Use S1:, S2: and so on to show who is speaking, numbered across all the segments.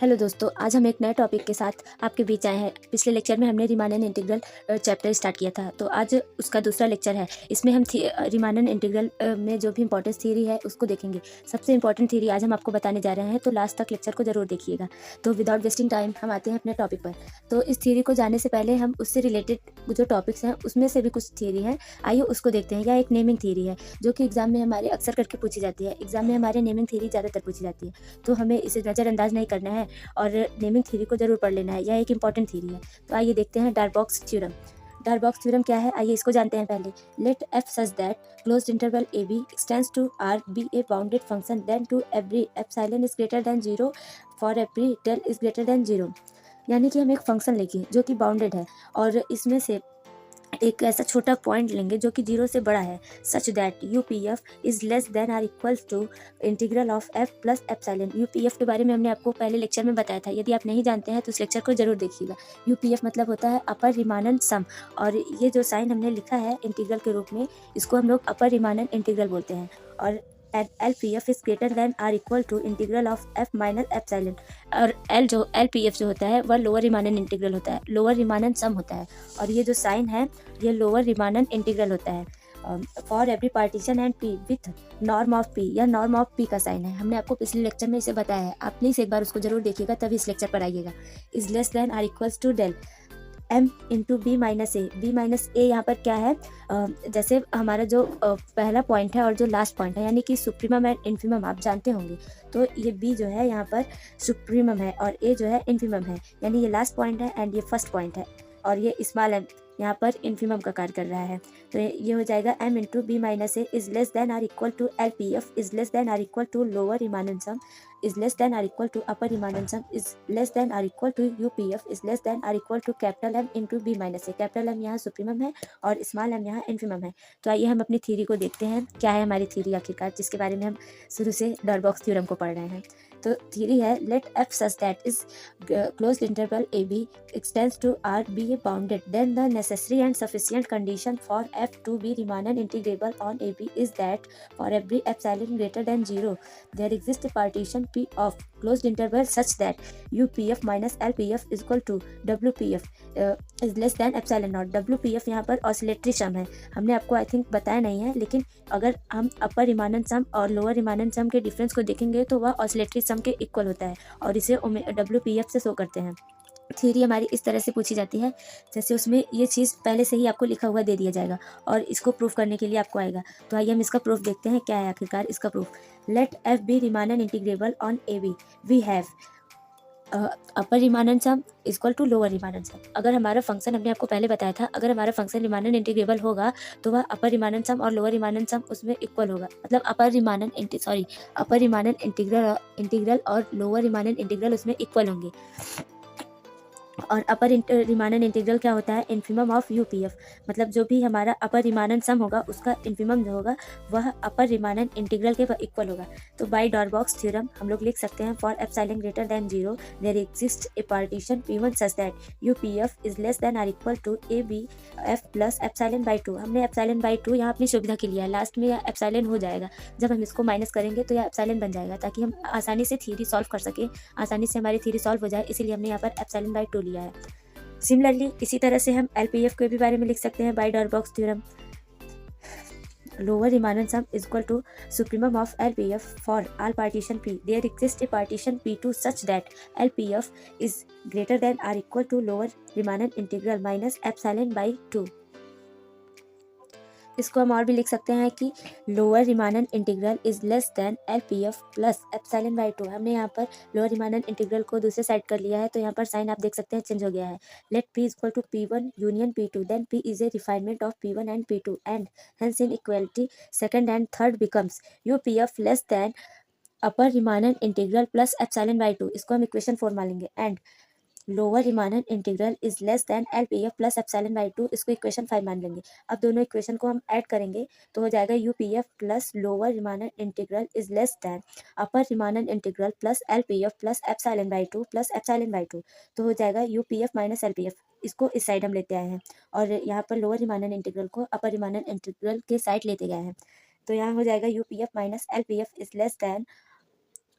S1: Hello दोस्तों, आज हम एक नए टॉपिक के साथ आपके बीच आए हैं। पिछले लेक्चर में हमने रीमानन इंटीग्रल चैप्टर स्टार्ट किया था, तो आज उसका दूसरा लेक्चर है। इसमें हम रीमानन इंटीग्रल में जो भी इंपॉर्टेंट थ्योरी है उसको देखेंगे। सबसे इंपॉर्टेंट थ्योरी आज हम आपको बताने जा रहे हैं, तो लास्ट तक लेक्चर को जरूर देखिएगा। तो विदाउट वेस्टिंग टाइम हम आते हैं अपने टॉपिक पर। तो इस थ्योरी को जानने से पहले हम उससे रिलेटेड जो टॉपिक्स हैं उसमें से भी कुछ थ्योरी हैं, आइए उसको देखते हैं। यह एक नेमिंग थ्योरी है जो कि एग्जाम में हमारे अक्सर करके पूछी जाती है। एग्जाम में हमारे नेमिंग थ्योरी ज़्यादातर पूछी जाती है, तो हमें इसे नज़रअंदाज नहीं करना है और नेमिंग थ्योरी को जरूर पढ़ लेना है। यह एक इंपॉर्टेंट थ्योरी है। तो आइए देखते हैं डार्बॉक्स थ्योरम। डार्बॉक्स थ्योरम क्या है, आइए इसको जानते हैं पहले। Let F such that closed interval A B extends to R B A bounded function then to every epsilon is greater than 0 for every del is greater than 0। यानी कि हम एक फंक्शन लेंगे जो कि बाउंडेड है और इसमें से एक ऐसा छोटा पॉइंट लेंगे जो कि 0 से बड़ा है, such that U P F is less than are equals to integral of F plus epsilon. U P F के बारे में हमने आपको पहले लेक्चर में बताया था। यदि आप नहीं जानते हैं तो इस लेक्चर को जरूर देखिएगा। यू पी एफ मतलब होता है अपर रिमानन सम, और ये जो साइन हमने लिखा है इंटीग्रल के रूप में, इसको हम लोग अपर रिमानन इंटीग्रल बोलते हैं। और L P F is greater than are equal to integral of F minus epsilon. और एल पी एफ जो होता है वह लोअर रिमानन इंटीग्रल होता है, लोअर रिमानन सम होता है। और ये जो साइन है ये लोअर रिमानन इंटीग्रल होता है for every partition and P with norm of P. यह नॉर्म ऑफ पी का साइन है, हमने आपको पिछले लेक्चर में इसे बताया है। आप प्लीज़ एक बार उसको जरूर देखिएगा, तभी इस लेक्चर पर आइएगा। Is less than are equals to del M into B minus A. B minus A यहाँ पर क्या है, जैसे हमारा जो पहला पॉइंट है और जो लास्ट पॉइंट है, यानी कि सुप्रीमम एंड इन्फीमम आप जानते होंगे। तो ये बी जो है यहाँ पर सुप्रीमम है और ए जो है इन्फीमम है, यानी ये लास्ट पॉइंट है एंड ये फर्स्ट पॉइंट है, और ये स्मॉल एम यहाँ पर इन्फीमम का कार्य कर रहा है। तो ये हो जाएगा M into B minus A is less than are equal to L P F is less than are equal to lower Riemann sum is less than or equal to upper Riemann sum is less than or equal to UPF is less than or equal to capital M into B minus A। Capital M यहाँ supremum है और small m यहाँ infimum है। तो आइए हम अपनी theory को देखते हैं, क्या है हमारी थ्योरी आखिरकार, जिसके बारे में हम शुरू से डॉर्बॉक्स थ्योरम को पढ़ रहे हैं। तो थ्योरी है let F such that is closed interval A B extends to R B A bounded then the necessary and sufficient condition for F to be Riemann integrable on A B is that for every epsilon greater than 0 there exists a partition P of closed interval such that UPF minus LPF is equal to WPF is less than epsilon naught। WPF यहाँ पर oscillatory सम है, हमने आपको I think बताया नहीं है, लेकिन अगर हम अपर रिमानन सम और लोअर रिमानन सम के डिफरेंस को देखेंगे तो वह ऑसिलेटरी सम के इक्वल होता है और इसे WPF से शो करते हैं। थ्योरी हमारी इस तरह से पूछी जाती है, जैसे उसमें ये चीज़ पहले से ही आपको लिखा हुआ दे दिया जाएगा और इसको प्रूफ करने के लिए आपको आएगा। तो आइए हम इसका प्रूफ देखते हैं, क्या है आखिरकार इसका proof. Let F be Riemann integrable on A B we have upper Riemann sum equal to lower Riemann sum. अगर हमारा फंक्शन, हमने आपको पहले बताया था, अगर हमारा फंक्शन रिमानन इंटीग्रेबल होगा तो वह अपर रिमानन सम और लोअर रिमानन सम उसमें इक्वल होगा। मतलब अपर रिमानन इंटीग्रल और लोअर रिमानन इंटीग्रल उसमें इक्वल होंगे। और अपर रिमानन इंटीग्रल क्या होता है, इन्फीमम ऑफ यूपीएफ। मतलब जो भी हमारा अपर रिमानन सम होगा उसका इन्फीमम जो होगा वह अपर रिमानन इंटीग्रल के इक्वल होगा। तो बाय डॉर्बॉक्स थ्योरम हम लोग लिख सकते हैं for epsilon greater than 0 there exist a partition P1 such that UPF is less than are equal to A B F plus epsilon by 2। हमने एप्सिलॉन बाई 2 यहाँ अपनी सुविधा के लिए है, लास्ट में यह एप्सिलॉन हो जाएगा। जब हम इसको माइनस करेंगे तो यह एप्सिलॉन बन जाएगा, ताकि हम आसानी से थ्योरी सॉल्व कर सकें, आसानी से हमारी थ्योरी सॉल्व हो जाए, इसीलिए हमने यहाँ पर एप्सिलॉन बाई 2 लिया है। सिमिलरली इसी तरह से हम एलपीएफ के भी बारे में लिख सकते हैं by Darboux's theorem. Lower Riemann sum is equal to supremum of LPF for all partition P there exist a partition P2 such that LPF is greater than are equal to lower Riemann integral minus epsilon by 2। इसको हम और भी लिख सकते हैं कि lower Riemann integral is less than LPF plus epsilon by 2। हमने यहाँ पर लोअर रिमानन इंटीग्रल को दूसरे साइड कर लिया है, तो यहाँ पर साइन आप देख सकते हैं चेंज हो गया है। Let P is equal to P1 union P2 then P is a refinement of P1 and P2 and hence inequality second and third becomes UPF less than upper Riemann integral plus epsilon by 2। इसको हम equation 4 मान लेंगे। And lower Riemann integral is less than LPF plus epsilon by 2, इसको equation 5 मान लेंगे। अब दोनों equation को हम ऐड करेंगे तो हो जाएगा UPF plus lower Riemann integral is less than upper Riemann integral plus LPF plus epsilon by 2 plus epsilon by 2। तो हो जाएगा यूपीएफ माइनस एलपीएफ, इसको इस साइड हम लेते आए हैं और यहाँ पर लोअर रिमानन इंटीग्रल को अपर रिमानन इंटीग्रल के साइड लेते गए हैं। तो यहाँ हो जाएगा UPF minus LPF is less than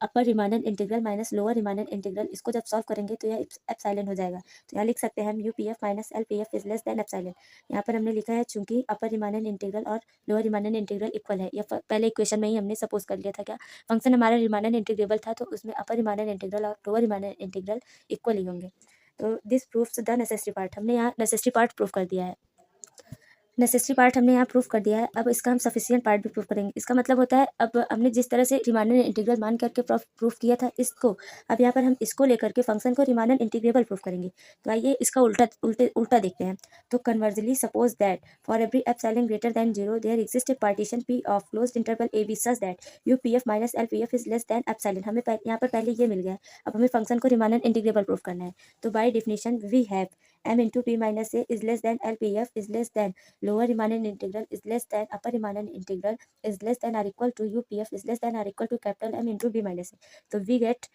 S1: upper Riemann integral minus lower Riemann integral, इसको जब सॉल्व करेंगे तो यह एप्सिलॉन हो जाएगा। तो यहाँ लिख सकते हैं हम UPF minus LPF is less than epsilon. यहाँ पर हमने लिखा है चूंकि अपर रिमानन इंटीग्रल और लोअर रिमानन इंटीग्रल इक्वल है। यह पहले इक्वेशन में ही हमने सपोज कर लिया था। क्या फंक्शन हमारा रिमानन इंटीग्रेबल था तो उसमें अपर रिमानन इंटीग्रल और लोअर रिमानन इंटीग्रल इक्वल ही होंगे। तो this proves the necessary part, हमने यहाँ नेसेसरी पार्ट प्रूव कर दिया है। नेसेसरी पार्ट हमने यहाँ प्रूफ कर दिया है। अब इसका हम सफिशिएंट पार्ट भी प्रूफ करेंगे। इसका मतलब होता है अब हमने जिस तरह से रिमानन इंटीग्रल मान करके प्रूफ किया था इसको, अब यहाँ पर हम इसको लेकर के फंक्शन को रिमानन इंटीग्रेबल प्रूफ करेंगे। तो आइए इसका उल्टा देखते हैं। तो conversely suppose that for every epsilon greater than 0 there exist a partition P of closed interval A B such that UPF minus LPF is less than epsilon. हमें यहाँ पर पहले ये मिल गया है। अब हमें फंक्शन को रिमानन इंटीग्रेबल प्रूफ करना है। तो by definition we have m into p minus a is less than LPF is less than lower Riemann integral is less than upper Riemann integral is less than or equal to UPF is less than or equal to capital M into b minus a. So we get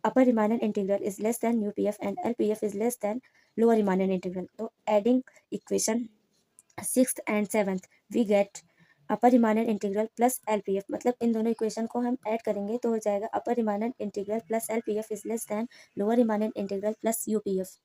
S1: upper Riemann integral is less than UPF and LPF is less than lower Riemann integral. So adding equation 6th and 7th we get upper Riemann integral plus LPF, मतलब इन दोनों equation को हम add करेंगे तो हो जाएगा upper Riemann integral plus LPF is less than lower Riemann integral plus UPF.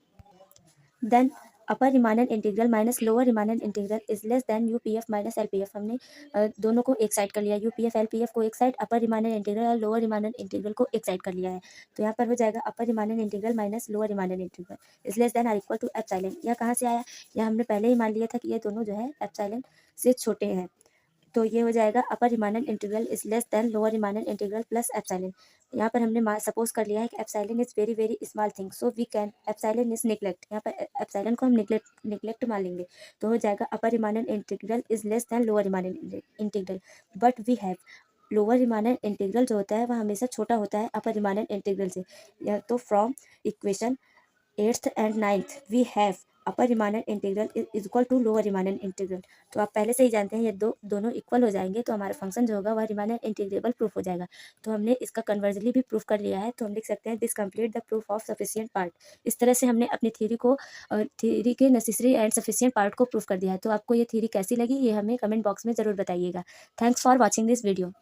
S1: Then upper Riemann integral minus lower Riemann integral is less than UPF minus LPF. हमने दोनों को एक साइड कर लिया, यूपीएफ एलपीएफ को एक साइड, अपर Riemann integral और lower Riemann integral को एक साइड कर लिया है। तो यहाँ पर हो जाएगा upper Riemann integral minus lower Riemann integral is less than are equal to epsilon. यह कहाँ से आया? यह हमने पहले ही मान लिया था कि ये दोनों जो है एप्सिलॉन से छोटे हैं। तो ये हो जाएगा upper Riemann integral is less than lower Riemann integral plus epsilon. यहाँ पर हमने सपोज कर लिया है कि epsilon is very very small thing so we can epsilon is neglect. यहाँ पर एप्सिलॉन को हम निगलेक्ट मान लेंगे तो हो जाएगा upper Riemann integral is less than lower Riemann integral. But we have lower Riemann integral जो होता है वह हमेशा छोटा होता है अपर रिमानन इंटीग्रल से। तो from equation 8th and 9th we have upper Riemann integral is equal to lower Riemann integral. तो आप पहले से ही जानते हैं ये दोनों इक्वल हो जाएंगे तो हमारा फंक्शन जो होगा वह रिमानन इंटीग्रेबल प्रूफ हो जाएगा। तो हमने इसका कन्वर्जली भी प्रूफ कर लिया है। तो हम लिख सकते हैं this complete the proof of sufficient part. इस तरह से हमने अपनी थ्योरी के नेसेसरी एंड सफिशिएंट पार्ट को प्रूफ कर दिया है। तो आपको ये थ्योरी कैसी लगी ये हमें कमेंट बॉक्स में ज़रूर बताइएगा। Thanks for watching this video.